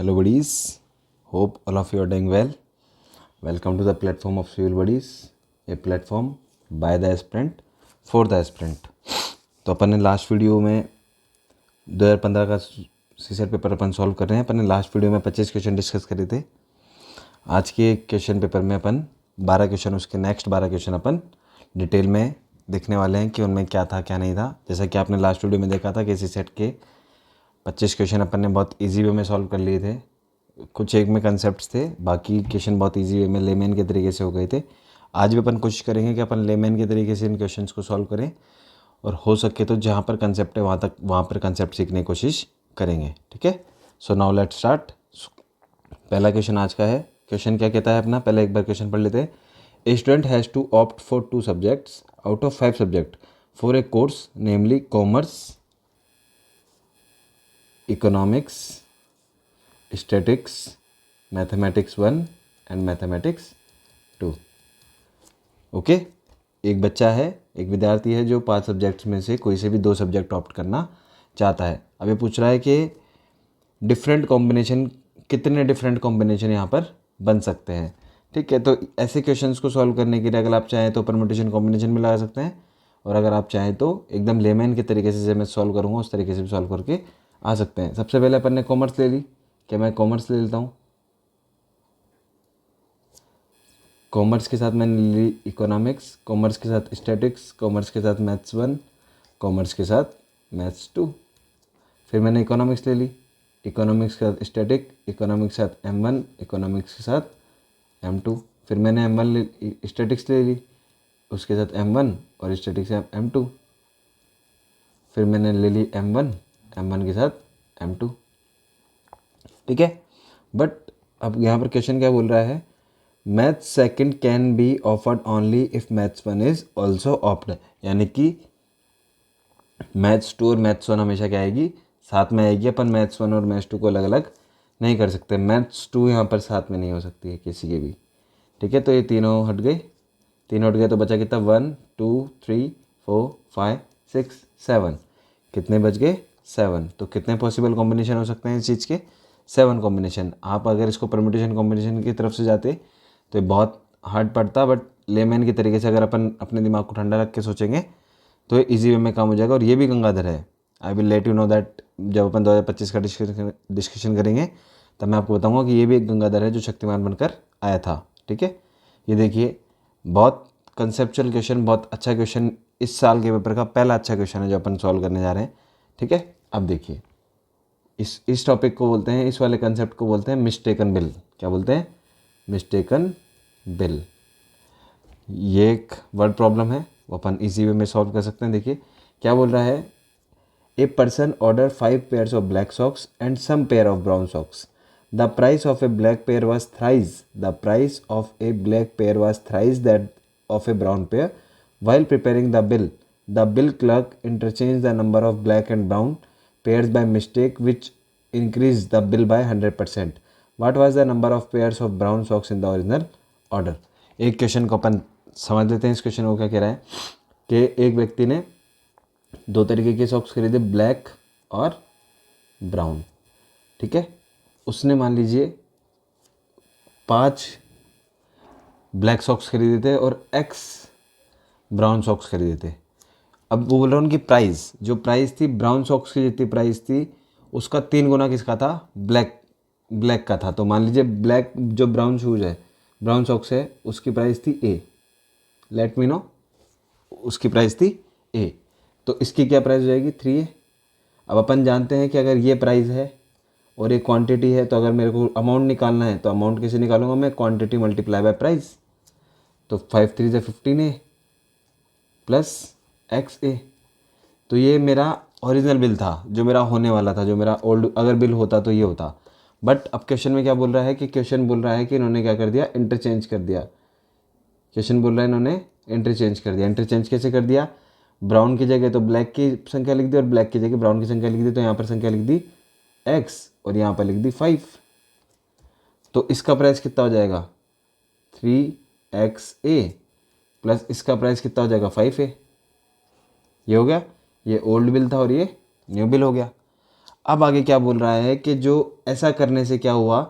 Hello buddies, hope all of you are doing well. Welcome to the platform of Civil Buddies, a platform by the aspirant for the aspirant. तो अपन ने last video में 2015 का CSAT paper अपन solve कर रहे हैं। अपन ने last video में 25 question discuss करे थे। आज के क्वेश्चन पेपर में अपन 12 क्वेश्चन, उसके नेक्स्ट 12 क्वेश्चन अपन डिटेल में देखने वाले हैं कि उनमें क्या था क्या नहीं था। जैसा कि आपने लास्ट वीडियो में देखा था कि सीसेट के 25 क्वेश्चन अपन ने बहुत इजी वे में सॉल्व कर लिए थे। कुछ एक में कंसेप्ट्स थे, बाकी क्वेश्चन बहुत इजी वे में लेमैन के तरीके से हो गए थे। आज भी अपन कोशिश करेंगे कि अपन लेमैन के तरीके से इन क्वेश्चंस को सॉल्व करें और हो सके तो जहाँ पर कंसेप्ट है वहाँ पर कंसेप्ट सीखने की कोशिश करेंगे। ठीक है, सो नाउ लेट्स स्टार्ट। पहला क्वेश्चन आज का है। क्वेश्चन क्या कहता है अपना, पहले एक बार क्वेश्चन पढ़ लेते हैं। A student has to opt for 2 subjects out of 5 subject for a course namely commerce, economics, statics, mathematics 1 and mathematics 2। Okay, एक बच्चा है, एक विद्यार्थी है जो 5 सब्जेक्ट्स में से कोई से भी 2 सब्जेक्ट ऑप्ट करना चाहता है। अब ये पूछ रहा है कि डिफरेंट कॉम्बिनेशन, कितने डिफरेंट कॉम्बिनेशन यहाँ पर बन सकते हैं। ठीक है, तो ऐसे क्वेश्चंस को सॉल्व करने के लिए अगर आप चाहें तो परम्यूटेशन कॉम्बिनेशन में लगा सकते हैं, और अगर आप चाहें तो एकदम लेमैन के तरीके से जैसे मैं सॉल्व करूँगा उस तरीके से भी सॉल्व करके आ सकते हैं। सबसे पहले अपन ने कॉमर्स ले ली, क्या मैं कॉमर्स ले लेता हूँ। कॉमर्स के साथ मैंने ली इकोनॉमिक्स, कॉमर्स के साथ स्टैटिक्स, कॉमर्स के साथ मैथ्स 1, कॉमर्स के साथ मैथ्स 2। फिर मैंने इकोनॉमिक्स ले ली, इकोनॉमिक्स के साथ स्टैटिक, इकोनॉमिक्स के साथ M1, इकोनॉमिक्स के साथ M2। फिर मैंने स्टैटिक्स ले ली, उसके साथ M1 और स्टैटिक्स के साथ M2। फिर मैंने ले ली M1 के साथ M2। ठीक है, बट अब यहाँ पर क्वेश्चन क्या बोल रहा है, maths second can be offered only if maths 1 is also opt. यानी कि मैथ्स 2 और मैथ्स 1 हमेशा क्या आएगी, साथ में आएगी। अपन मैथ्स 1 और मैथ्स 2 को अलग अलग नहीं कर सकते। मैथ्स 2 यहाँ पर साथ में नहीं हो सकती है किसी के भी। ठीक है, तो ये तीनों हट गए, तीनों हट गए तो बचा कितना 1 2 3 4 5 6 7। कितने बच गए 7। तो कितने पॉसिबल कॉम्बिनेशन हो सकते हैं इस चीज़ के, 7 कॉम्बिनेशन। आप अगर इसको परम्यूटेशन कॉम्बिनेशन की तरफ से जाते तो ये बहुत हार्ड पड़ता, बट लेमैन के तरीके से अगर अपन अपने दिमाग को ठंडा रख के सोचेंगे तो ये ईजी वे में काम हो जाएगा। और ये भी गंगाधर है। I will let you know that जब अपन 2025 का डिस्कशन करेंगे तब मैं आपको बताऊंगा कि ये भी एक गंगाधर है जो शक्तिमान बनकर आया था। ठीक है, ये देखिए बहुत कंसेप्चुअल क्वेश्चन, बहुत अच्छा क्वेश्चन, इस साल के पेपर का पहला अच्छा क्वेश्चन है जो अपन सॉल्व करने जा रहे हैं। ठीक है, अब देखिए इस टॉपिक को बोलते हैं, इस वाले कंसेप्ट को बोलते हैं मिस्टेकन बिल। क्या बोलते हैं, मिस्टेकन बिल। ये एक वर्ड प्रॉब्लम है, वो अपन इजी वे में सॉल्व कर सकते हैं। देखिए क्या बोल रहा है, a person order 5 pairs of black socks and some pair of brown socks. The price of a black pair was thrice the price of a black pair was thrice that of a brown pair. While preparing the bill clerk interchange the number of black and brown pairs by mistake which increase the bill by 100%. What was the number of pairs of brown socks in the original order? एक question को अपन समझ लेते हैं। इस question को क्या कह रहा है कि एक व्यक्ति ने 2 तरीके के सॉक्स खरीदे, ब्लैक और ब्राउन। ठीक है, उसने मान लीजिए 5 ब्लैक सॉक्स खरीदे थे और X ब्राउन सॉक्स खरीदे थे। अब वो बोल रहा है उनकी प्राइस, जो प्राइस थी ब्राउन सॉक्स की जितनी प्राइस थी उसका 3 गुना किसका था, ब्लैक का था। तो मान लीजिए ब्लैक जो ब्राउन शूज़ है, ब्राउन सॉक्स है, उसकी प्राइस थी A। लेट मी नो, उसकी प्राइस थी A, तो इसकी क्या प्राइस हो जाएगी 3A। अब अपन जानते हैं कि अगर ये प्राइस है और एक क्वांटिटी है, तो अगर मेरे को अमाउंट निकालना है तो अमाउंट कैसे निकालूंगा मैं, क्वांटिटी मल्टीप्लाई बाय प्राइस। तो 5 3 से 15A प्लस XA। तो ये मेरा ओरिजिनल बिल था, जो मेरा होने वाला था, जो मेरा ओल्ड अगर बिल होता तो ये होता। बट अब क्वेश्चन में क्या बोल रहा है कि क्वेश्चन बोल रहा है कि इन्होंने क्या कर दिया, इंटरचेंज कर दिया। क्वेश्चन बोल रहा है इन्होंने इंटरचेंज कर दिया। इंटरचेंज कैसे कर दिया, ब्राउन की जगह तो ब्लैक की संख्या लिख दी और ब्लैक की जगह ब्राउन की संख्या लिख दी। तो यहाँ पर संख्या लिख दी X और यहाँ पर लिख दी 5। तो इसका प्राइस कितना हो जाएगा 3XA प्लस इसका प्राइस कितना हो जाएगा 5A। ये हो गया, ये ओल्ड बिल था और ये न्यू बिल हो गया। अब आगे क्या बोल रहा है कि जो ऐसा करने से क्या हुआ,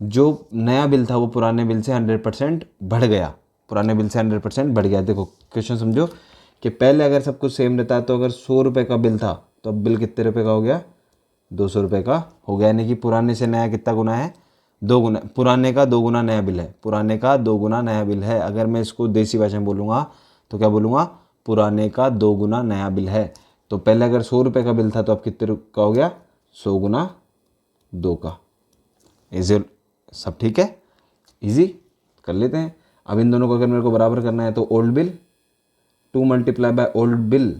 जो नया बिल था वो पुराने बिल से 100% बढ़ गया, पुराने बिल से 100% बढ़ गया। देखो क्वेश्चन समझो कि पहले अगर सब कुछ सेम रहता तो अगर 100 रुपये का बिल था तो अब बिल कितने रुपये का हो गया, 200 रुपये का हो गया। यानी कि पुराने से नया कितना गुना है, 2 गुना। पुराने का 2 गुना नया बिल है, पुराने का 2 गुना नया बिल है। अगर मैं इसको देसी भाषा में बोलूँगा तो क्या बोलूँगा, पुराने का 2 गुना नया बिल है। तो पहले अगर 100 रुपये का बिल था तो अब कितने का हो गया, 100 गुना 2 का। इजी, सब ठीक है, इजी कर लेते हैं। अब इन दोनों को अगर मेरे को बराबर करना है तो old bill 2 multiply by old bill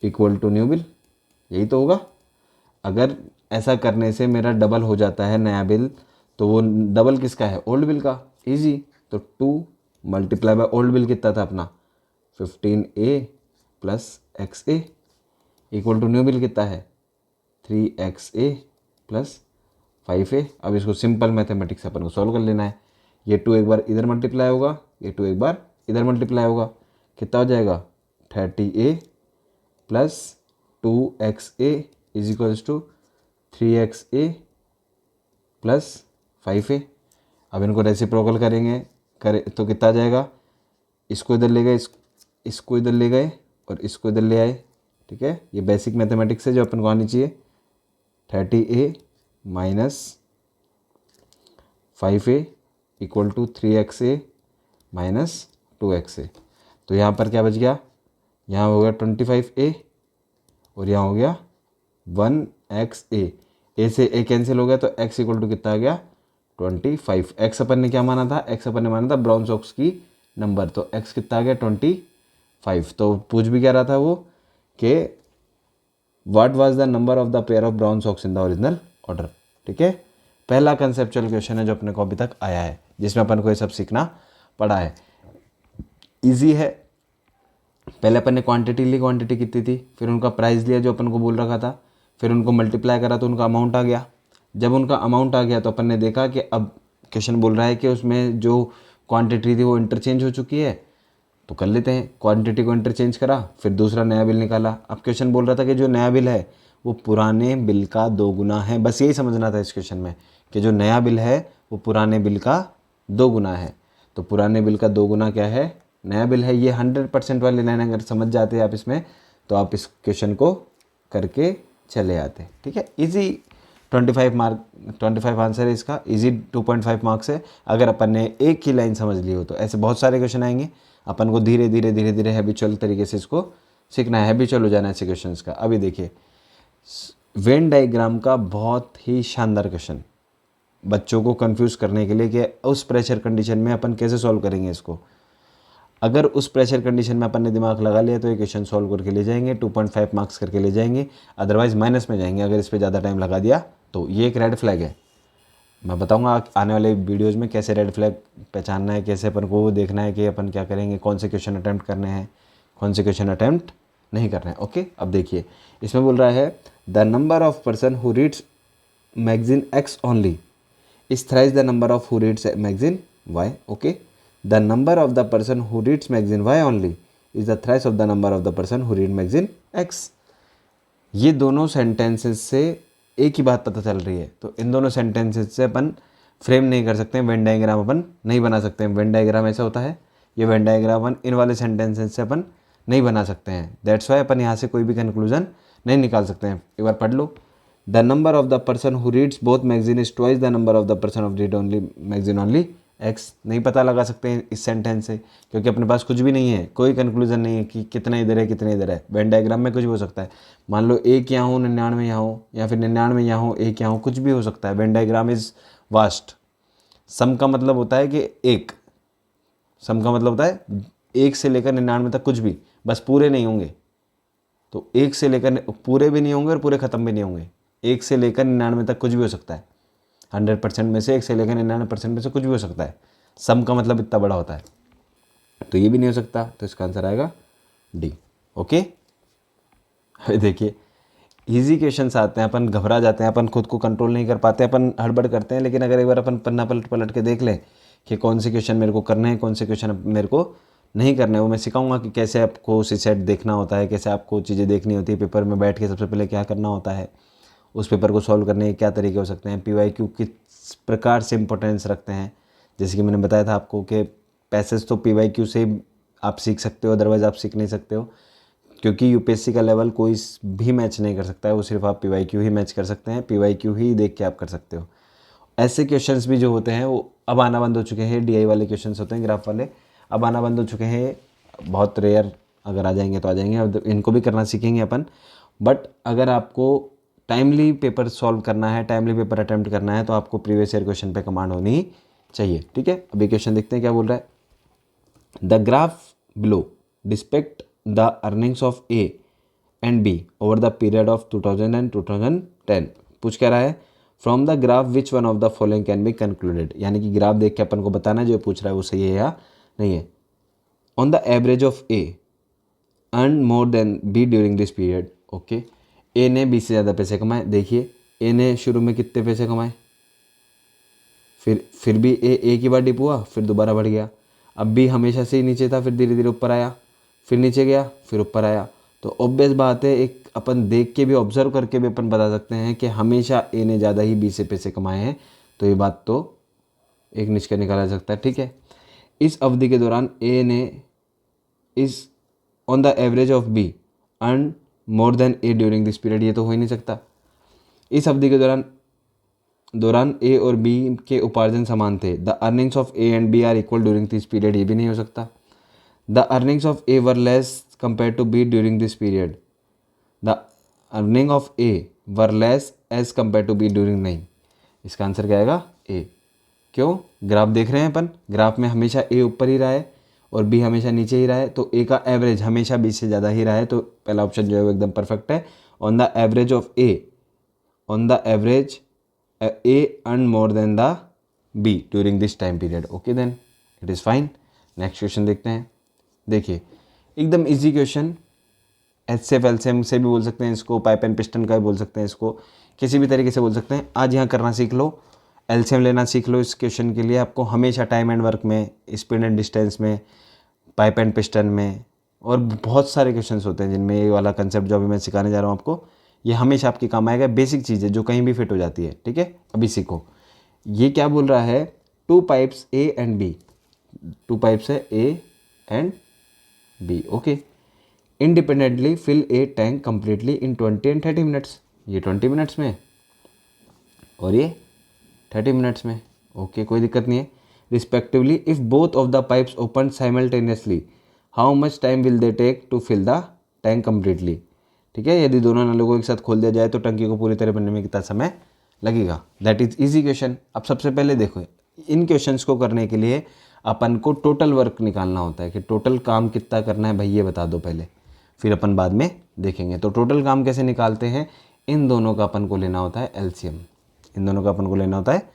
equal to new bill, यही तो होगा। अगर ऐसा करने से मेरा डबल हो जाता है नया बिल, तो वो डबल किसका है, ओल्ड बिल का। इजी, तो 2 मल्टीप्लाई बाय ओल्ड बिल कितना था अपना 15A plus XA equal to new bill कितना है 3XA प्लस 5A। अब इसको सिंपल मैथमेटिक्स अपन को सॉल्व कर लेना है। ये 2 एक बार इधर मल्टीप्लाई होगा, ये 2 एक बार इधर मल्टीप्लाई होगा, कितना हो जाएगा 30A plus 2XA is equals to 3XA plus 5A। अब इनको रेसिप्रोकल करेंगे, करे तो कितना आ जाएगा, इसको इधर ले गए, इसको इधर ले गए और इसको इधर ले आए। ठीक है, ये बेसिक मैथमेटिक्स है जो अपन को आनी चाहिए। 30A minus 5A equal to 3XA minus 2XA। तो यहाँ पर क्या बच गया, यहाँ हो गया 25A और यहाँ हो गया 1XA। ए से ए कैंसिल हो गया तो x इक्वल टू कितना आ गया 25। x अपन ने क्या माना था, x अपन ने माना था ब्राउन सॉक्स की नंबर, तो x कितना आ गया 25। तो पूछ भी क्या रहा था वो कि what was the number of the pair of brown socks in the original order. ठीक है, पहला कंसेप्चुअल क्वेश्चन है जो अपने को अभी तक आया है, जिसमें अपन को ये सब सीखना पड़ा है। इजी है। पहले अपन ने क्वांटिटी ली, क्वांटिटी कितनी थी, फिर उनका प्राइस लिया जो अपन को बोल रखा था, फिर उनको मल्टीप्लाई करा तो उनका अमाउंट आ गया। जब उनका अमाउंट आ गया तो अपन ने देखा कि अब क्वेश्चन बोल रहा है कि उसमें जो क्वांटिटी थी वो इंटरचेंज हो चुकी है, तो कर लेते हैं। क्वांटिटी को इंटरचेंज करा, फिर दूसरा नया बिल निकाला। अब क्वेश्चन बोल रहा था कि जो नया बिल है वो पुराने बिल का 2 गुना है। बस यही समझना था इस क्वेश्चन में कि जो नया बिल है वो पुराने बिल का 2 गुना है। तो पुराने बिल का 2 गुना क्या है, नया बिल है। ये 100% वाली लाइन अगर समझ जाते हैं आप इसमें, तो आप इस क्वेश्चन को करके चले आते। ठीक है, इजी 25 आंसर है इसका, इजी 2.5 मार्क्स है। अगर अपन ने एक ही लाइन समझ ली हो तो ऐसे बहुत सारे क्वेश्चन आएंगे। अपन को धीरे धीरे हैबिचुअल तरीके से इसको सीखना है, हैबिचुअल हो जाना है ऐसे क्वेश्चन का। अभी देखिए वेन डायग्राम का बहुत ही शानदार क्वेश्चन, बच्चों को कंफ्यूज करने के लिए कि उस प्रेशर कंडीशन में अपन कैसे सॉल्व करेंगे इसको। अगर उस प्रेशर कंडीशन में अपन ने दिमाग लगा लिया तो ये क्वेश्चन सॉल्व करके ले जाएंगे, 2.5 मार्क्स करके ले जाएंगे, अदरवाइज माइनस में जाएंगे अगर इस पर ज़्यादा टाइम लगा दिया तो। ये एक रेड फ्लैग है। मैं बताऊंगा आने वाले वीडियोज़ में कैसे रेड फ्लैग पहचानना है, कैसे अपन को देखना है कि अपन क्या करेंगे, कौन से क्वेश्चन अटैम्प्ट करने हैं, कौन से क्वेश्चन अटैम्प्ट नहीं करना है। ओके, अब देखिए इसमें बोल रहा है the number of person who reads magazine X only is thrice the number of who reads magazine Y. Okay, the number of the person who reads magazine Y only is the thrice of the number of the person who read magazine X. ये दोनों sentences से एक ही बात पता चल रही है, तो इन दोनों सेंटेंसेस से अपन फ्रेम नहीं कर सकते हैं, वेन डायग्राम अपन नहीं बना सकते हैं। वेन डायग्राम ऐसा होता है, ये वेन डायग्राम अपन इन वाले सेंटेंसेस से अपन नहीं बना सकते हैं। दैट्स वाई अपन यहाँ से कोई भी कंक्लूजन नहीं निकाल सकते हैं। एक बार पढ़ लो, the number of the person who reads both magazine is twice the number of the person of read only magazine only X. नहीं पता लगा सकते हैं इस सेंटेंस से, क्योंकि अपने पास कुछ भी नहीं है, कोई कंक्लूजन नहीं है कि कितना इधर है कितने इधर है। वेन डायग्राम में कुछ भी हो सकता है, मान लो 1 यहाँ हो 99 यहाँ हो, या फिर 99 यहाँ हो 1 यहाँ हो, कुछ भी हो सकता है। Venn diagram is vast. Some का मतलब होता है कि एक, सम का मतलब होता है 1 से लेकर 99 तक कुछ भी, बस पूरे नहीं होंगे। तो 1 से लेकर पूरे भी नहीं होंगे और पूरे ख़त्म भी नहीं होंगे। 1 से लेकर 99 तक कुछ भी हो सकता है। 100% में से 1 से लेकर 99% में से कुछ भी हो सकता है। सम का मतलब इतना बड़ा होता है, तो ये भी नहीं हो सकता, तो इसका आंसर आएगा डी। ओके, अभी देखिए इजी क्वेश्चंस आते हैं, अपन घबरा जाते हैं, अपन खुद को कंट्रोल नहीं कर पाते, अपन हड़बड़ करते हैं। लेकिन अगर एक बार अपन पन्ना पलट पलट के देख लें कि कौन से क्वेश्चन मेरे को करने हैं, कौन से क्वेश्चन मेरे को नहीं करना है वो मैं सिखाऊंगा कि कैसे आपको सीसेट देखना होता है, कैसे आपको चीज़ें देखनी होती है, पेपर में बैठ के सबसे पहले क्या करना होता है, उस पेपर को सॉल्व करने के क्या तरीके हो सकते हैं, PYQ किस प्रकार से इंपॉर्टेंस रखते हैं। जैसे कि मैंने बताया था आपको कि पैसेज तो PYQ से आप सीख सकते हो, अदरवाइज़ आप सीख नहीं सकते हो, क्योंकि UPSC का लेवल कोई भी मैच नहीं कर सकता है, वो सिर्फ आप PYQ ही मैच कर सकते हैं, PYQ ही देख के आप कर सकते हो। ऐसे क्वेश्चंस भी जो होते हैं वो अब आना बंद हो चुके हैं, DI वाले क्वेश्चंस होते हैं, ग्राफ वाले अब आना बंद हो चुके हैं, बहुत रेयर, अगर आ जाएंगे तो आ जाएंगे, अब इनको भी करना सीखेंगे अपन। बट अगर आपको टाइमली पेपर सॉल्व करना है, टाइमली पेपर अटैम्प्ट करना है, तो आपको प्रीवियस ईयर क्वेश्चन पे कमांड होनी चाहिए, ठीक है। अभी क्वेश्चन देखते हैं क्या बोल रहा है। The graph below depicts the earnings of A and B over the period of 2000 and 2010। पूछ क्या रहा है, from the graph which one of the following can be concluded, यानी कि ग्राफ देख के अपन को बताना है जो पूछ रहा है वो सही है या नहीं है। On the average of A earn more then B during this period. Okay, A ने B से ज़्यादा पैसे कमाए। देखिए A ने शुरू में कितने पैसे कमाए, फिर भी A की बार डिप हुआ, फिर दोबारा बढ़ गया। अब B हमेशा से ही नीचे था, फिर धीरे धीरे ऊपर आया, फिर नीचे गया, फिर ऊपर आया। तो ऑब्वियस बात है, एक अपन देख के भी, ऑब्जर्व करके भी अपन बता सकते हैं कि हमेशा A ने ज़्यादा ही B से पैसे कमाए हैं। तो ये बात तो एक निष्कर्ष निकाला जा सकता है, ठीक है। इस अवधि के दौरान A ने इस on the average of B earn more then A during this period, ये तो हो ही नहीं सकता। इस अवधि के दौरान A और B के उपार्जन समान थे। The earnings of A and B are equal during this period, ये भी नहीं हो सकता। The earnings of A were less compare to B during this period. The earning of A were less as compare to B during, नहीं, इसका answer क्या आएगा A। क्यों, ग्राफ देख रहे हैं अपन, ग्राफ में हमेशा A ऊपर ही रहा है और B हमेशा नीचे ही रहा है, तो A का एवरेज हमेशा B से ज़्यादा ही रहा है, तो पहला ऑप्शन जो है वो एकदम परफेक्ट है। On the average of A, on the average A earn more than the B during this time period. Okay then it is fine. Next question देखते हैं। देखिए एकदम इजी क्वेश्चन, HCF LCM से भी बोल सकते हैं इसको, पाइप एंड पिस्टन का भी बोल सकते हैं इसको, किसी भी तरीके से बोल सकते हैं। आज यहाँ करना सीख लो, LCM लेना सीख लो। इस क्वेश्चन के लिए आपको हमेशा टाइम एंड वर्क में, स्पीड एंड डिस्टेंस में, पाइप एंड पिस्टन में, और बहुत सारे क्वेश्चंस होते हैं जिनमें ये वाला कंसेप्ट जो अभी मैं सिखाने जा रहा हूँ आपको, ये हमेशा आपके काम आएगा। बेसिक चीज़ है जो कहीं भी फिट हो जाती है, ठीक है। अभी सीखो, ये क्या बोल रहा है, 2 pipes A and B, 2 pipes है A and B, okay. Independently fill a tank completely in 20 and 30 minutes, ये 20 मिनट्स में और ये 30 मिनट्स में, ओके, कोई दिक्कत नहीं है। Respectively if both of the pipes open simultaneously how much time will they take to fill the tank completely, ठीक है। यदि दोनों नलों को एक साथ खोल दिया जाए तो टंकी को पूरी तरह बनने में कितना समय लगेगा। That is easy question. अब सबसे पहले देखो, इन क्वेश्चंस को करने के लिए अपन को टोटल वर्क निकालना होता है कि टोटल काम कितना करना है भाई, ये बता दो पहले, फिर अपन बाद में देखेंगे। तो टोटल काम कैसे निकालते हैं, इन दोनों का अपन को लेना होता है LCM, इन दोनों का अपन को लेना होता है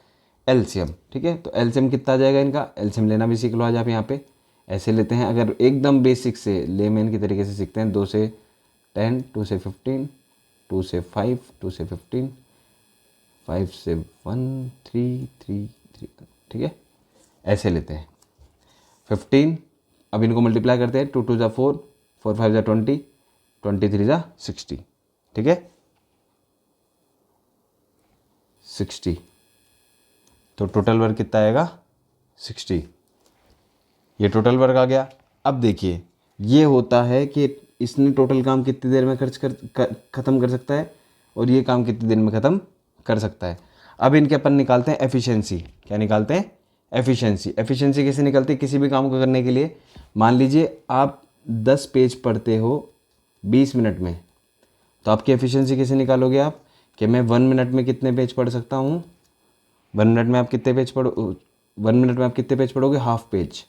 LCM, ठीक है। तो LCM कितना आ जाएगा इनका, LCM लेना भी सीख लो आज आप। यहाँ पे ऐसे लेते हैं, अगर एकदम बेसिक से लेमैन की तरीके से सीखते हैं, 2 से 10, 2 से 15, 2 से 5, 2 से 15, 5 से 1, 3, 3, 3, ठीक है, ऐसे लेते हैं 15। अब इनको मल्टीप्लाई करते हैं, 2 2 जा 4, 4 5 जा 20, 23 जा 60, ठीक है, 60। तो टोटल वर्क कितना आएगा 60, ये टोटल वर्क आ गया। अब देखिए ये होता है कि इसने टोटल काम कितनी देर में ख़त्म कर सकता है और ये काम कितनी देर में ख़त्म कर सकता है। अब इनके अपन निकालते हैं एफिशिएंसी। क्या निकालते हैं, एफिशिएंसी। एफिशिएंसी कैसे निकलती है, किसी भी काम को करने के लिए, मान लीजिए आप 10 पेज पढ़ते हो 20 मिनट में, तो आपकी एफिशिएंसी कैसे निकालोगे आप, कि मैं 1 मिनट में कितने पेज पढ़ सकता हूँ। 1 मिनट में आप कितने पेज पढ़ो, 1 मिनट में आप कितने पेज पढ़ोगे, हाफ पेज।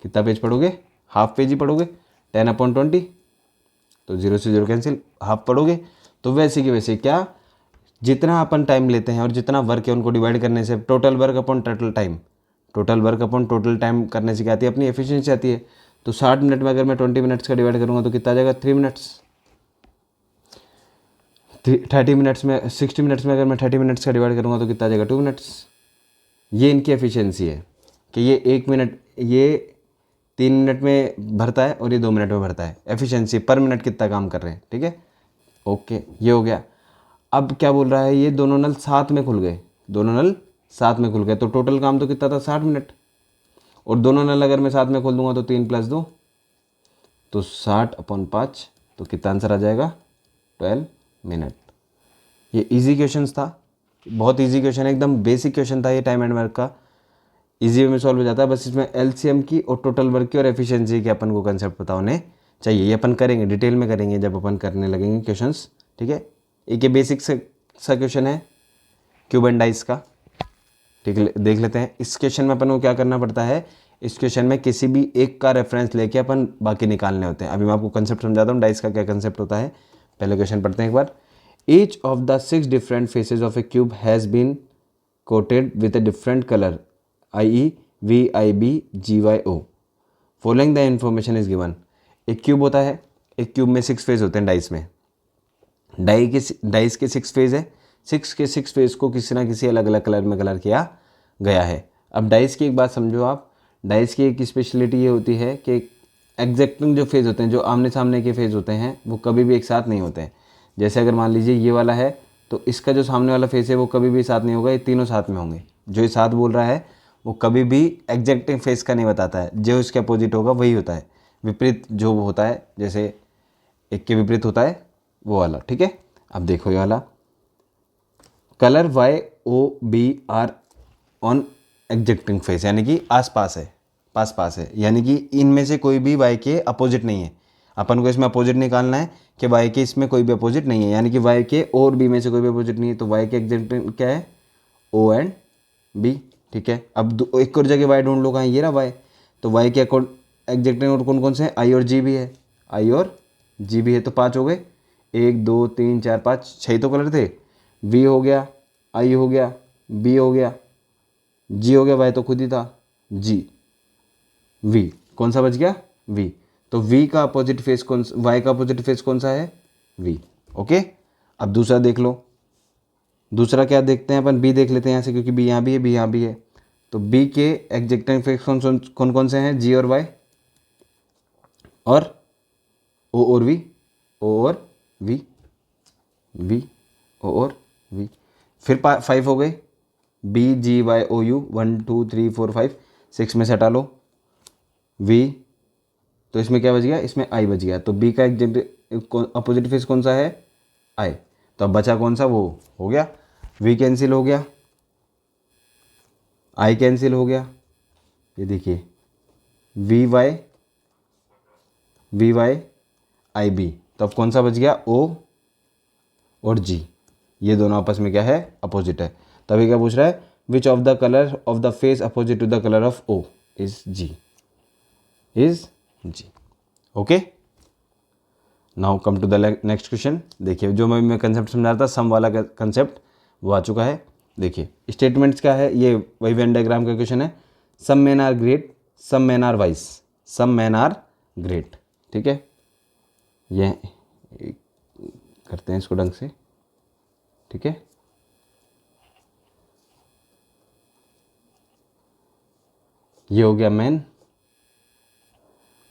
कितना पेज पढ़ोगे, हाफ पेज ही पढ़ोगे, 10/20, तो 0 से 0 कैंसिल, हाफ पढ़ोगे। तो वैसे कि वैसे क्या, जितना अपन टाइम लेते हैं और जितना वर्क है उनको डिवाइड करने से total work upon total time, total work upon total time करने से क्या आती है, अपनी एफिशिएंसी आती है। तो 60 मिनट में अगर मैं 20 मिनट्स का डिवाइड करूँगा तो कितना आ जाएगा, 3 मिनट्स। 30 मिनट्स में, 60 मिनट्स में अगर मैं 30 मिनट्स का डिवाइड करूँगा तो कितना आ जाएगा, 2 मिनट्स। ये इनकी एफिशिएंसी है कि ये 1 मिनट, ये 3 मिनट में भरता है और ये 2 मिनट में भरता है। एफिशिएंसी पर मिनट कितना काम कर रहे हैं, ठीक है। ओके, ये हो गया। अब क्या बोल रहा है, ये दोनों नल साथ में खुल गए, दोनों नल साथ में खुल गए, तो टोटल काम तो कितना था, 60 मिनट। और दोनों नल अगर मैं साथ में खोल दूंगा तो 3 + 2 तो 60/5, तो कितना आंसर आ जाएगा, 12 मिनट। ये इजी क्वेश्चन था, बहुत इजी क्वेश्चन है, एकदम बेसिक क्वेश्चन था ये, टाइम एंड वर्क का, इजी वे में सॉल्व हो जाता है। बस इसमें एलसीएम की और टोटल वर्क की और एफिशिएंसी के अपन को कंसेप्ट पता होने चाहिए। ये अपन करेंगे, डिटेल में करेंगे जब अपन करने लगेंगे क्वेश्चंस, ठीक है। एक ये बेसिक सा क्वेश्चन है क्यूब एंड डाइस का, ठीक है, देख लेते हैं। इस क्वेश्चन में अपन को क्या करना पड़ता है, इस क्वेश्चन में किसी भी एक का रेफरेंस लेके अपन बाकी निकालने होते हैं। अभी मैं आपको कंसेप्ट समझाता हूँ, डाइस का क्या कंसेप्ट होता है। पहले क्वेश्चन पढ़ते हैं एक बार। Each of the 6 different faces of a cube has been coated with a different colour, i.e. VIB GYO, following the information is given. एक क्यूब होता है, एक क्यूब में 6 फेज होते हैं डाइस में। डाइस के 6 फेज है, 6 के 6 फेज को किसी ना किसी अलग अलग कलर में कलर किया गया है। अब डाइस की एक बात समझो आप, डाइस की एक स्पेशलिटी ये होती है कि एग्जैक्टिंग जो फेज होते हैं, जो आमने सामने के फेज होते हैं, वो कभी भी एक साथ नहीं होते हैं। जैसे अगर मान लीजिए ये वाला है, तो इसका जो सामने वाला फेस है वो कभी भी साथ नहीं होगा, ये तीनों साथ में होंगे। जो ये साथ बोल रहा है वो कभी भी एग्जैक्टिंग फेस का नहीं बताता है, जो इसके अपोजिट होगा वही होता है। विपरीत जो होता है, जैसे एक के विपरीत होता है वो वाला, ठीक है। अब देखो ये वाला कलर YOB ऑन एग्जैक्टिंग फेस, यानी कि आसपास है, पास है, यानी कि इनमें से कोई भी Y के अपोजिट नहीं है। अपन को इसमें अपोजिट निकालना है कि Y के इसमें कोई भी अपोजिट नहीं है, यानी कि Y के और B में से कोई भी अपोजिट नहीं है। तो Y के एग्जैक्टिंग क्या है, O एंड B, ठीक है। अब एक और जगह Y ढूंढ लो, कहाँ, ये रहा Y। तो Y के एग्जैक्टिंग और कौन कौन से हैं, I और G भी है, I और G भी है, तो 5 हो गए। 1 2 3 4 5 6 तो कलर थे। V हो गया, I हो गया, B हो गया, G हो गया, Y तो खुद ही था, G, V कौन सा बच गया, V। तो V का अपोजिट फेस कौन, Y का अपोजिट फेस कौन सा है, V, ओके। अब दूसरा देख लो, दूसरा क्या देखते हैं अपन, B देख लेते हैं यहाँ से, क्योंकि B यहाँ भी है, B यहाँ भी है। तो B के एग्जैक्टिंग फेस कौन कौन से हैं, G और Y और O और V, O और V, V O और V। फिर 5 हो गए, BGYOU 1 2 3 4 5, 6 में से हटा लो V, तो इसमें क्या बच गया, इसमें I बच गया। तो B का एग्जैक्ट अपोजिट फेस कौन सा है, I। तो अब बचा कौन सा, वो हो गया, V कैंसिल हो गया, I कैंसिल हो गया, ये देखिए VY IB। तो अब कौन सा बच गया, O और G, ये दोनों आपस में क्या है, अपोजिट है। तभी क्या पूछ रहा है, which of the colour of the face opposite to the colour of O is G, okay. Now come to the next question. देखिए जो मैं कंसेप्ट समझा रहा था, सम वाला कंसेप्ट वो आ चुका है। देखिए स्टेटमेंट्स क्या है, ये वही वेन डायग्राम का क्वेश्चन है। Some man are great, some man are wise, some man are great, ठीक है। ये करते हैं इसको ढंग से, ठीक है। ये हो गया मैन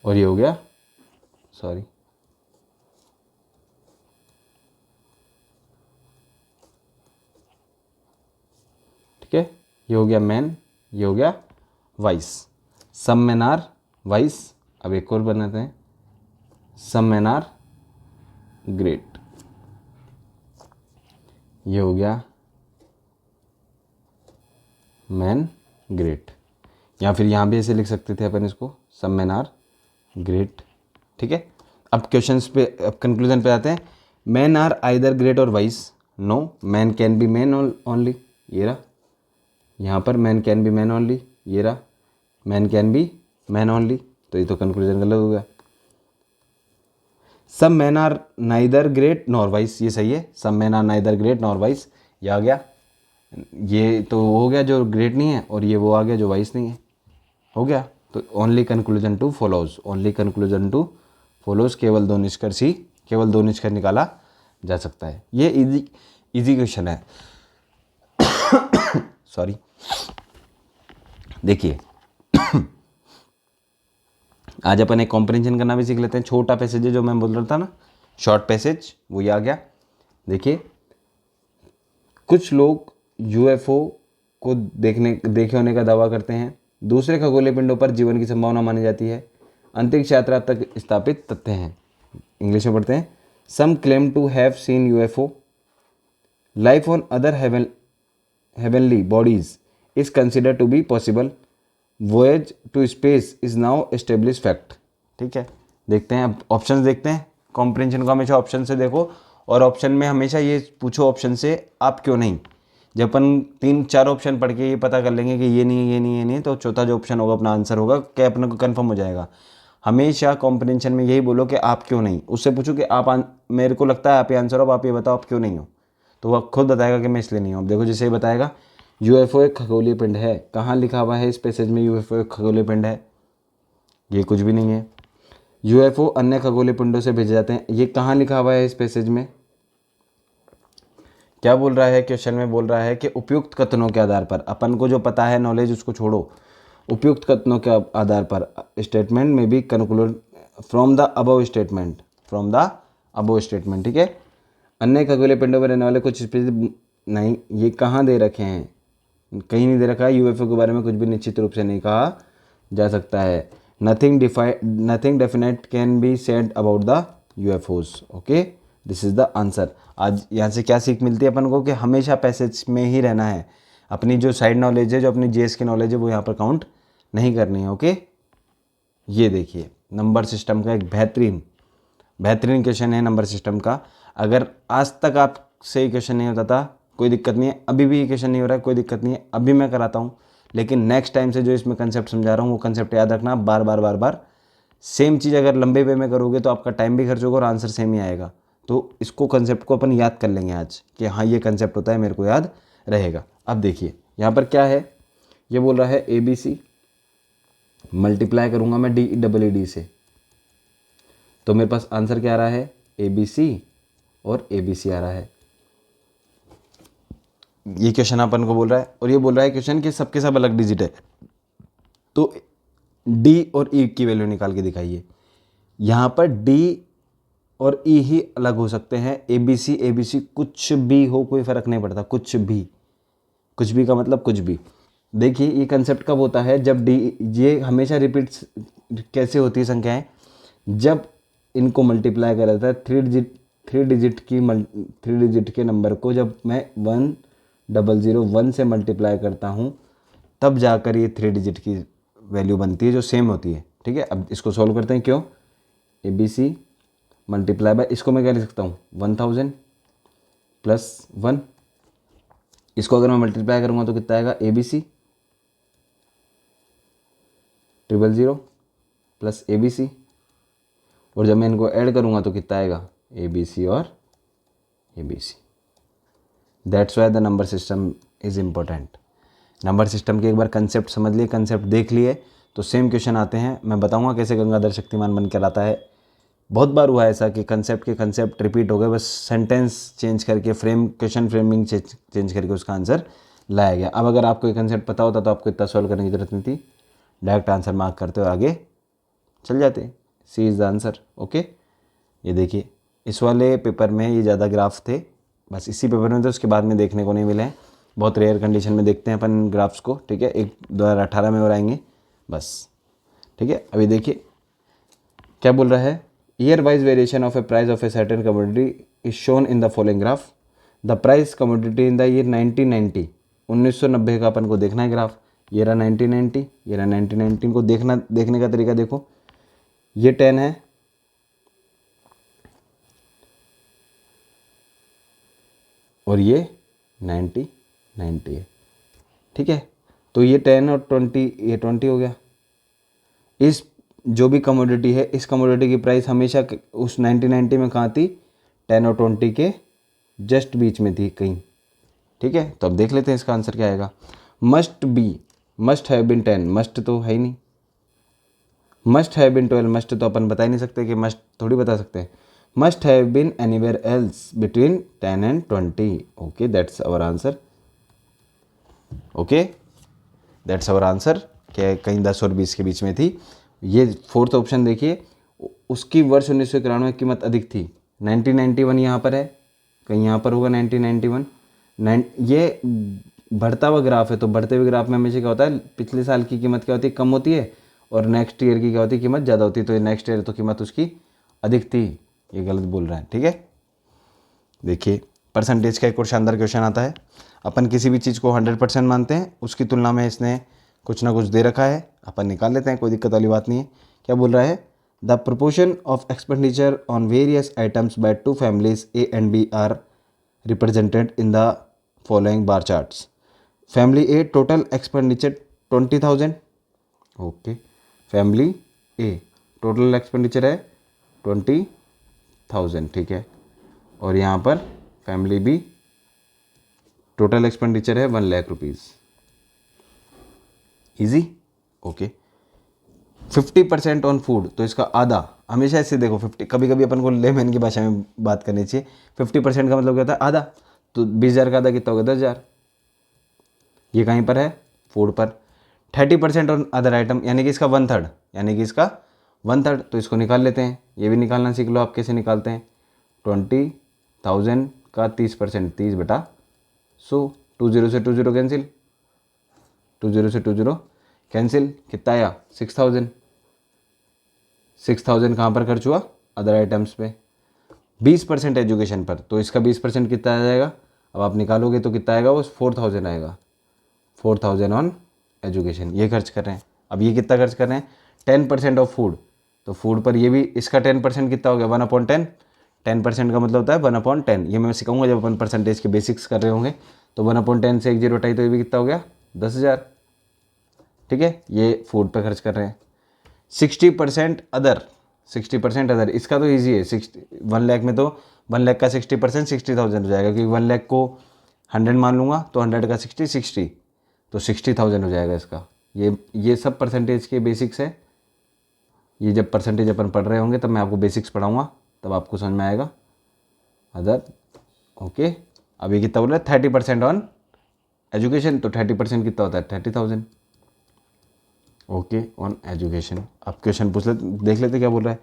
और ये हो गया, सॉरी, ठीक है, ये हो गया मैन, ये हो गया vice. Some man are vice. अब एक और बनाते हैं, सम मैन आर ग्रेट, ये हो गया मैन ग्रेट। या फिर यहाँ भी ऐसे लिख सकते थे अपन इसको, सम मैन आर ग्रेट, ठीक है। अब क्वेश्चंस पे, अब कंक्लूजन पे आते हैं। मैन आर आइदर ग्रेट और wise, no, man can be man only, ये रहा। यहाँ पर man can be man only, ये रहा, man can be man only, तो ये तो कंक्लूजन गलत हो गया। Some man are neither great nor wise, ये सही है, some man are neither great nor wise, ये आ गया। ये तो हो गया जो ग्रेट नहीं है, और ये वो आ गया जो वाइस नहीं है, हो गया। तो only conclusion two follows, only conclusion two follows, केवल 2 निष्कर्ष ही, केवल 2 निष्कर्ष निकाला जा सकता है। ये इजी क्वेश्चन है। सॉरी, देखिए आज अपन एक कॉम्प्रिहेंशन करना भी सीख लेते हैं। छोटा पैसेज है जो मैं बोल रहा था ना, शॉर्ट पैसेज, वो ये आ गया। देखिए, कुछ लोग यूएफओ को देखे होने का दावा करते हैं। दूसरे खगोलीय पिंडों पर जीवन की संभावना मानी जाती है। अंतरिक्ष यात्रा तक स्थापित तथ्य हैं। इंग्लिश में पढ़ते हैं। Some claim to have seen UFO. Life on other heavenly bodies is consider to be possible. Voyage to space is now establish fact. ठीक है, देखते हैं अब ऑप्शन देखते हैं। कॉम्प्रिहेंशन को हमेशा ऑप्शन से देखो, और ऑप्शन में हमेशा ये पूछो ऑप्शन से आप क्यों नहीं। जब अपन 3-4 ऑप्शन पढ़ के ये पता कर लेंगे कि ये नहीं है, ये नहीं है, ये नहीं है, तो चौथा जो ऑप्शन होगा अपना आंसर होगा, क्या अपने को कन्फर्म हो जाएगा। हमेशा कॉम्प्रिहेंशन में यही बोलो कि आप क्यों नहीं। उससे पूछो कि मेरे को लगता है आप ये आंसर हो, आप ये बताओ आप क्यों नहीं हो, तो वह खुद बताएगा कि मैं इसलिए नहीं हूँ। अब देखो जैसे ही बताएगा यूएफओ एक खगोलीय पिंड है। कहाँ लिखा हुआ है इस पैसेज में यूएफओ एक खगोलीय पिंड है? ये कुछ भी नहीं है। यूएफओ अन्य खगोलीय पिंडों से भेजे जाते हैं, ये कहाँ लिखा हुआ है इस पैसेज में? क्या बोल रहा है क्वेश्चन में? बोल रहा है कि उपयुक्त कथनों के आधार पर, अपन को जो पता है नॉलेज उसको छोड़ो, उपयुक्त कथनों के आधार पर स्टेटमेंट में be conclude from the above statement, from the above statement. ठीक है, अन्य खगोलीय पिंडों में रहने वाले कुछ स्पीशीज नहीं, ये कहाँ दे रखे हैं? कहीं नहीं दे रखा है। यूएफओ के बारे में कुछ भी निश्चित रूप से नहीं कहा जा सकता है। Nothing definite can be said about the UFOs. Okay, this is the answer. आज यहाँ से क्या सीख मिलती है अपन को कि हमेशा पैसेज में ही रहना है। अपनी जो साइड नॉलेज है, जो अपनी जीएस की नॉलेज है, वो यहाँ पर काउंट नहीं करनी है। ओके, ये देखिए नंबर सिस्टम का एक बेहतरीन क्वेश्चन है नंबर सिस्टम का। अगर आज तक आपसे क्वेश्चन नहीं होता था, कोई दिक्कत नहीं है। अभी भी क्वेश्चन नहीं हो रहा है, कोई दिक्कत नहीं है, अभी मैं कराता हूँ। लेकिन नेक्स्ट टाइम से जो इसमें कंसेप्ट समझा रहा हूँ वो कंसेप्ट याद रखना। बार बार सेम चीज़ अगर लंबे वे में करोगे तो आपका टाइम भी खर्च होगा और आंसर सेम ही आएगा। तो इसको कंसेप्ट को अपन याद कर लेंगे आज कि हाँ ये कंसेप्ट होता है, मेरे को याद रहेगा। अब देखिए यहाँ पर क्या है, ये बोल रहा है ABC मल्टीप्लाई करूँगा मैं DEED से, तो मेरे पास आंसर क्या आ रहा है? ABC और ABC आ रहा है। ये क्वेश्चन अपन को बोल रहा है, और ये बोल रहा है क्वेश्चन कि सबके सब अलग डिजिट है, तो D और E की वैल्यू निकाल के दिखाइए। यहाँ पर D और E ही अलग हो सकते हैं। ABC कुछ भी हो, कोई फ़र्क नहीं पड़ता। कुछ भी का मतलब कुछ भी। देखिए ये कंसेप्ट कब होता है? जब D, ये हमेशा रिपीट्स कैसे होती है संख्याएं? जब इनको मल्टीप्लाई करा जाता है थ्री डिजिट के नंबर को जब मैं 1001 से मल्टीप्लाई करता हूँ, तब जाकर ये 3 डिजिट की वैल्यू बनती है जो सेम होती है। ठीक है, अब इसको सॉल्व करते हैं। क्यों? ABC मल्टीप्लाई बाय, इसको मैं क्या लिख सकता हूँ? 1000 प्लस 1। इसको अगर मैं मल्टीप्लाई करूँगा तो कितना आएगा? ABC 000 प्लस ABC, और जब मैं इनको ऐड करूँगा तो कितना आएगा? ABC और ABC। That's why the number system is important. Number system के एक बार कंसेप्ट समझ लिए, कंसेप्ट देख लिए, तो सेम क्वेश्चन आते हैं। मैं बताऊंगा कैसे गंगाधर शक्तिमान बन कर आता है। बहुत बार हुआ ऐसा कि कंसेप्ट रिपीट हो गए, बस सेंटेंस चेंज करके क्वेश्चन फ्रेमिंग चेंज करके उसका आंसर लाया गया। अब अगर आपको ये कंसेप्ट पता होता तो आपको इतना सॉल्व करने की जरूरत नहीं थी, डायरेक्ट आंसर मार्क करते और आगे चल जाते। सी इज़ द आंसर। ओके, ये देखिए इस वाले पेपर में ये ज़्यादा ग्राफ थे, बस इसी पेपर में थे, उसके बाद में देखने को नहीं मिले हैं। बहुत रेयर कंडीशन में देखते हैं अपन ग्राफ्स को। ठीक है, एक 2018 में और आएंगे बस। ठीक है, अभी देखिए क्या बोल रहा है। Year wise variation of A price of a certain commodity is shown in the following graph. The price commodity in the year 1990, 1990 का अपन को देखना है ग्राफ। ये रहा 1990, ये रहा 1990 को देखने का तरीका देखो। ये 10 है, और ये 90 है। ठीक है, तो ये 10 और 20, ये 20 हो गया। इस जो भी कमोडिटी है, इस कमोडिटी की प्राइस हमेशा उस 1990 में कहाँ थी? 10 और 20 के जस्ट बीच में थी कहीं। ठीक है, तो अब देख लेते हैं इसका आंसर क्या आएगा। मस्ट हैव बीन 10, मस्ट तो है ही नहीं। मस्ट हैव बीन 12, मस्ट तो अपन बता ही नहीं सकते, कि मस्ट थोड़ी बता सकते हैं। Must have been anywhere else between 10 and 20। Okay, that's our answer. Okay, that's our answer, क्या कहीं 10 और 20 के बीच में थी। ये फोर्थ ऑप्शन देखिए, उसकी वर्ष 1991 में कीमत अधिक थी। 1991 यहाँ पर है, कहीं यहाँ पर होगा 1991। ये बढ़ता हुआ ग्राफ है, तो बढ़ते हुए ग्राफ में हमेशा क्या होता है, पिछले साल की कीमत क्या होती है, कम होती है, और नेक्स्ट ईयर की क्या होती है, कीमत ज़्यादा होती है। तो ये नेक्स्ट ईयर तो कीमत उसकी अधिक थी, ये गलत बोल रहा है। ठीक है, देखिए परसेंटेज का एक और शानदार क्वेश्चन आता है। अपन किसी भी चीज़ को 100% मानते हैं, उसकी तुलना में इसने कुछ ना कुछ दे रखा है, अपन निकाल लेते हैं, कोई दिक्कत वाली बात नहीं है। क्या बोल रहा है, the proportion of expenditure on various items by two families A and B are represented in the following bar charts. Family A total expenditure 20,000, okay. Family A total expenditure है 20,000, ठीक है। और यहाँ पर फैमिली बी टोटल एक्सपेंडिचर है 1 lakh rupees. Easy, okay. 50% on food, तो इसका आधा, हमेशा ऐसे देखो 50, कभी कभी अपन को लेमैन की भाषा में बात करनी चाहिए। 50% का मतलब क्या होता है, आधा, तो 20,000 का आधा कितना होगा, 10,000। ये कहीं पर है, फूड पर। 30% ऑन अदर आइटम, यानी कि इसका 1/3, यानी कि इसका 1/3, तो इसको निकाल लेते हैं। ये भी निकालना सीख लो आप, कैसे निकालते हैं। 20,000 का 30%, 30/100, 20 से 20 कैंसिल, 20 से 20 कैंसिल, कितना आया, 6,000। 6,000 कहाँ पर खर्च हुआ, अदर आइटम्स पे। 20% एजुकेशन पर, तो इसका 20% कितना आ जाएगा, अब आप निकालोगे तो कितना आएगा, वो 4,000 आएगा। 4,000 ऑन एजुकेशन, ये खर्च कर रहे हैं। अब ये कितना खर्च कर रहे हैं, 10% ऑफ फूड, तो फूड पर ये भी, इसका 10% कितना हो गया, 1/10। 10% का मतलब होता है 1/10। ये मैं सिखाऊंगा जब अपन परसेंटेज के बेसिक्स कर रहे होंगे। तो 1/10 से 1 0 हटाई, तो ये भी कितना हो गया, 10,000। ठीक है, ये फूड पे खर्च कर रहे हैं। 60% अदर, 60% अदर, इसका तो ईजी है। 1 लाख में तो 1 लाख का 60% 60,000 हो जाएगा, क्योंकि 1 लाख को 100 मान लूँगा, तो 100 का 60, तो 60,000 हो जाएगा इसका। ये सब परसेंटेज के बेसिक्स है। ये जब परसेंटेज अपन पढ़ रहे होंगे तब मैं आपको बेसिक्स पढ़ाऊँगा, तब आपको समझ में आएगा। Other, okay. अब ये कितना बोल रहा है, 30% ऑन एजुकेशन, तो 30% कितना होता है, 30,000, ओके, ऑन एजुकेशन। अब क्वेश्चन पूछ लेते, देख लेते क्या बोल रहा है।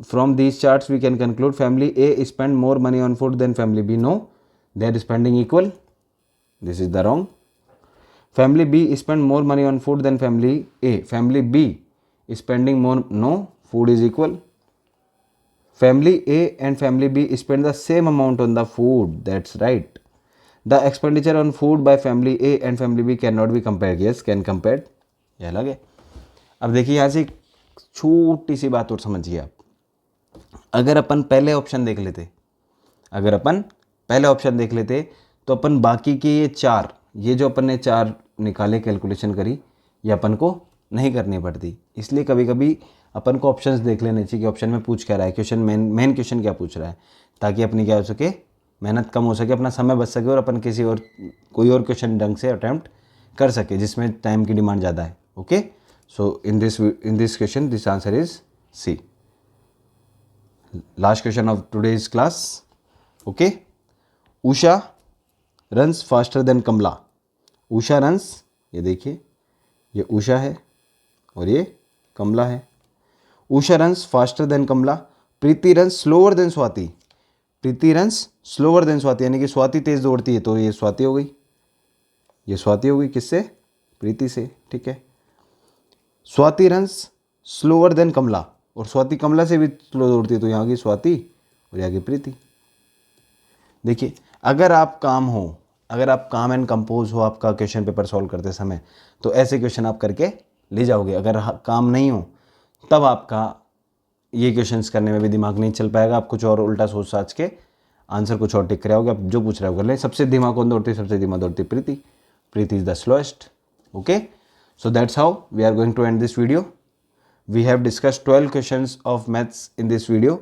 From these charts we can conclude family A spend more money on food than family B, no, they are spending equal, this is the wrong. Family B spend more money on food than family A, family B spending more, no, food is equal. Family A and family B spend the same amount on the food, that's right. The expenditure on food by family A and family B cannot be compared, yes, can compared, ये अलग है। अब देखिए यहाँ से छोटी सी बात और समझिए आप। अगर अपन पहले ऑप्शन देख लेते, तो अपन बाकी के ये 4, ये जो अपन ने 4 निकाले, कैलकुलेशन करी, ये अपन को नहीं करनी पड़ती। इसलिए कभी कभी अपन को ऑप्शंस देख लेने चाहिए कि ऑप्शन में पूछ क्या रहा है, क्वेश्चन मेन क्वेश्चन क्या पूछ रहा है, ताकि अपनी क्या हो सके, मेहनत कम हो सके, अपना समय बच सके, और अपन किसी और कोई और क्वेश्चन ढंग से अटैम्प्ट कर सके जिसमें टाइम की डिमांड ज़्यादा है। Okay, so in this question this answer is C. Last question of today's class. Okay, Usha runs faster than Kamala. Usha runs, ये देखिए, ये उषा है और ये कमला है। Usha runs faster than Kamala, Preeti runs slower than Swati. Preeti runs slower than Swati, यानी कि स्वाति तेज दौड़ती है, तो ये स्वाति हो गई, ये स्वाति हो गई, किससे, प्रीति से। ठीक है, स्वाति रन्स स्लोअर देन कमला, और स्वाति कमला से भी स्लो दौड़ती है, तो यहाँ की स्वाति और यहाँ की प्रीति। देखिए, अगर आप काम एंड कंपोज हो आपका क्वेश्चन पेपर सॉल्व करते समय, तो ऐसे क्वेश्चन आप करके ले जाओगे। अगर काम नहीं हो तब आपका ये क्वेश्चंस करने में भी दिमाग नहीं चल पाएगा, आप कुछ और उल्टा सोच साच के आंसर कुछ और टिक कराओगे। आप जो पूछ रहे हो कर ले। सबसे धीमा कौन दौड़ती है, सबसे धीमा दौड़ती Preeti, Preeti is the slowest. Okay, so that's how we are going to end this video. We have discussed 12 questions of maths in this video.